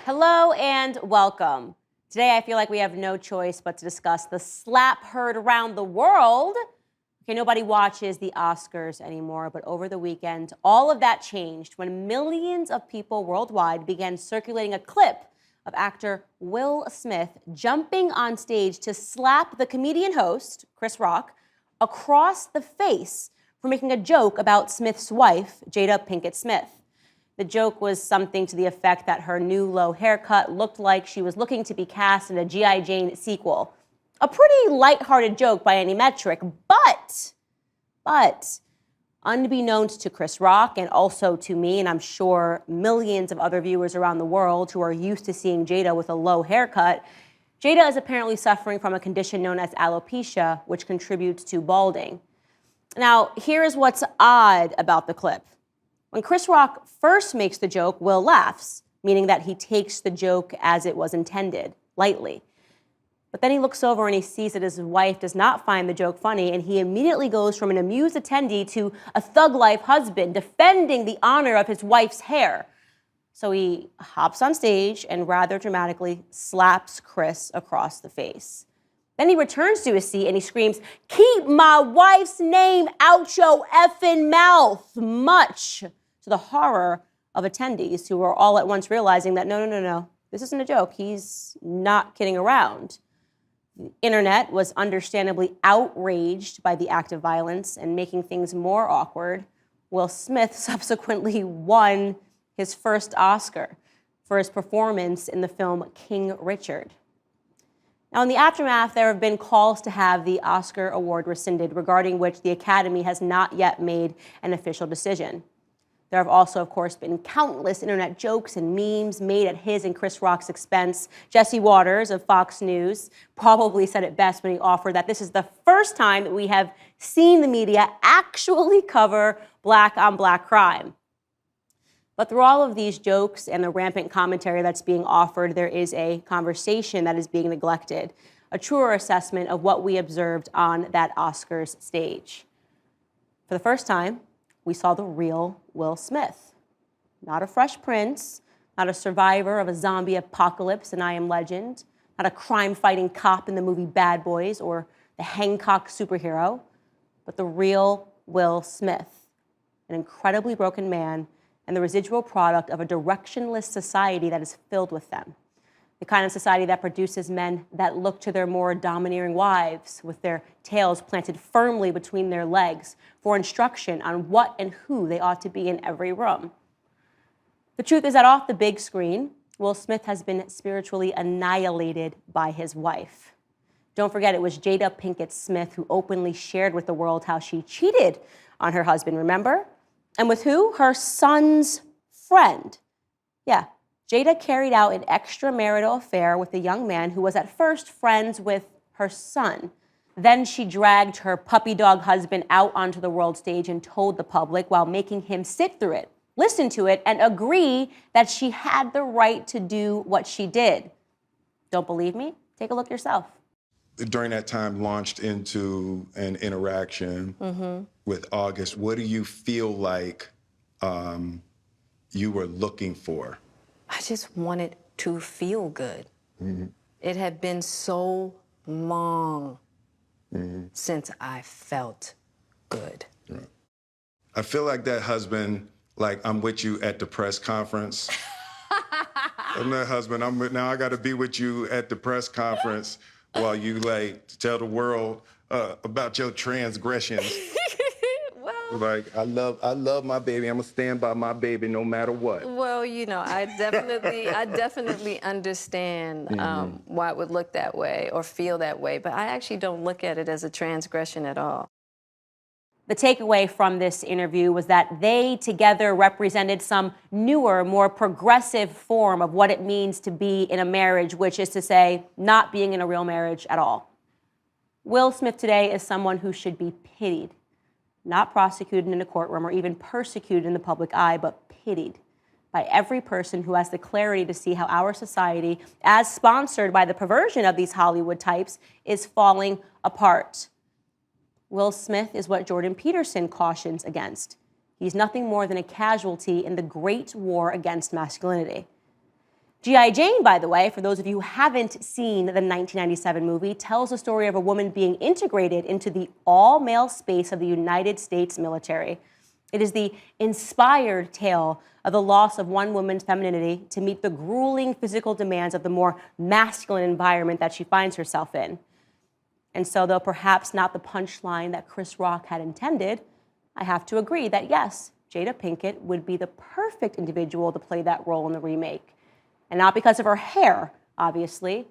Hello and welcome. Today I feel like we have no choice but to discuss the slap heard around the world. Okay, nobody watches the Oscars anymore, but over the weekend, all of that changed when millions of people worldwide began circulating a clip of actor Will Smith jumping on stage to slap the comedian host, Chris Rock, across the face for making a joke about Smith's wife, Jada Pinkett Smith. The joke was something to the effect that her new low haircut looked like she was looking to be cast in a G.I. Jane sequel. A pretty lighthearted joke by any metric, but unbeknownst to Chris Rock and also to me, and I'm sure millions of other viewers around the world who are used to seeing Jada with a low haircut, Jada is apparently suffering from a condition known as alopecia, which contributes to balding. Now, here's what's odd about the clip. When Chris Rock first makes the joke, Will laughs, meaning that he takes the joke as it was intended, lightly. But then he looks over and he sees that his wife does not find the joke funny, and he immediately goes from an amused attendee to a thug-life husband defending the honor of his wife's hair. So he hops on stage and rather dramatically slaps Chris across the face. Then he returns to his seat and he screams, "Keep my wife's name out your effing mouth," much to the horror of attendees who were all at once realizing that no, this isn't a joke. He's not kidding around. The internet was understandably outraged by the act of violence, and making things more awkward, Will Smith subsequently won his first Oscar for his performance in the film King Richard. Now, in the aftermath, there have been calls to have the Oscar award rescinded, regarding which the Academy has not yet made an official decision. There have also, of course, been countless internet jokes and memes made at his and Chris Rock's expense. Jesse Waters of Fox News probably said it best when he offered that this is the first time that we have seen the media actually cover black-on-black crime. But through all of these jokes and the rampant commentary that's being offered, there is a conversation that is being neglected, a truer assessment of what we observed on that Oscars stage. For the first time, we saw the real Will Smith. Not a Fresh Prince, not a survivor of a zombie apocalypse in I Am Legend, not a crime-fighting cop in the movie Bad Boys or the Hancock superhero, but the real Will Smith, an incredibly broken man and the residual product of a directionless society that is filled with them. The kind of society that produces men that look to their more domineering wives with their tails planted firmly between their legs for instruction on what and who they ought to be in every room. The truth is that off the big screen, Will Smith has been spiritually annihilated by his wife. Don't forget, it was Jada Pinkett Smith who openly shared with the world how she cheated on her husband, remember? And with who? Her son's friend. Yeah, Jada carried out an extramarital affair with a young man who was at first friends with her son. Then she dragged her puppy dog husband out onto the world stage and told the public, while making him sit through it, listen to it, and agree that she had the right to do what she did. Don't believe me? Take a look yourself. During that time, launched into an interaction with August. What do you feel like you were looking for? I just wanted to feel good. It had been so long since I felt good. Right. I feel like that husband, like, I'm with you at the press conference. I'm that husband, now I gotta be with you at the press conference while you, like, tell the world about your transgressions. Well, Like, I love my baby. I'm gonna stand by my baby no matter what. well, you know, I definitely understand why it would look that way or feel that way, but I actually don't look at it as a transgression at all. The takeaway from this interview was that they together represented some newer, more progressive form of what it means to be in a marriage, which is to say, not being in a real marriage at all. Will Smith today is someone who should be pitied, not prosecuted in a courtroom or even persecuted in the public eye, but pitied by every person who has the clarity to see how our society, as sponsored by the perversion of these Hollywood types, is falling apart. Will Smith is what Jordan Peterson cautions against. He's nothing more than a casualty in the great war against masculinity. G.I. Jane, by the way, for those of you who haven't seen the 1997 movie, tells the story of a woman being integrated into the all-male space of the United States military. It is the inspired tale of the loss of one woman's femininity to meet the grueling physical demands of the more masculine environment that she finds herself in. And so, though perhaps not the punchline that Chris Rock had intended, I have to agree that yes, Jada Pinkett would be the perfect individual to play that role in the remake. And not because of her hair, obviously,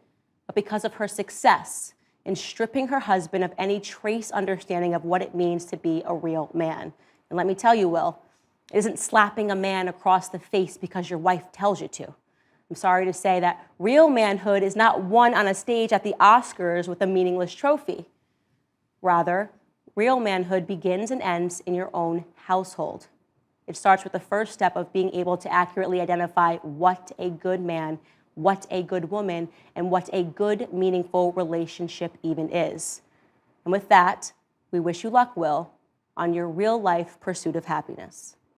but because of her success in stripping her husband of any trace understanding of what it means to be a real man. And let me tell you, Will, it isn't slapping a man across the face because your wife tells you to. I'm sorry to say that real manhood is not won on a stage at the Oscars with a meaningless trophy. Rather, real manhood begins and ends in your own household. It starts with the first step of being able to accurately identify what a good man, what a good woman, and what a good, meaningful relationship even is. And with that, we wish you luck, Will, on your real-life pursuit of happiness.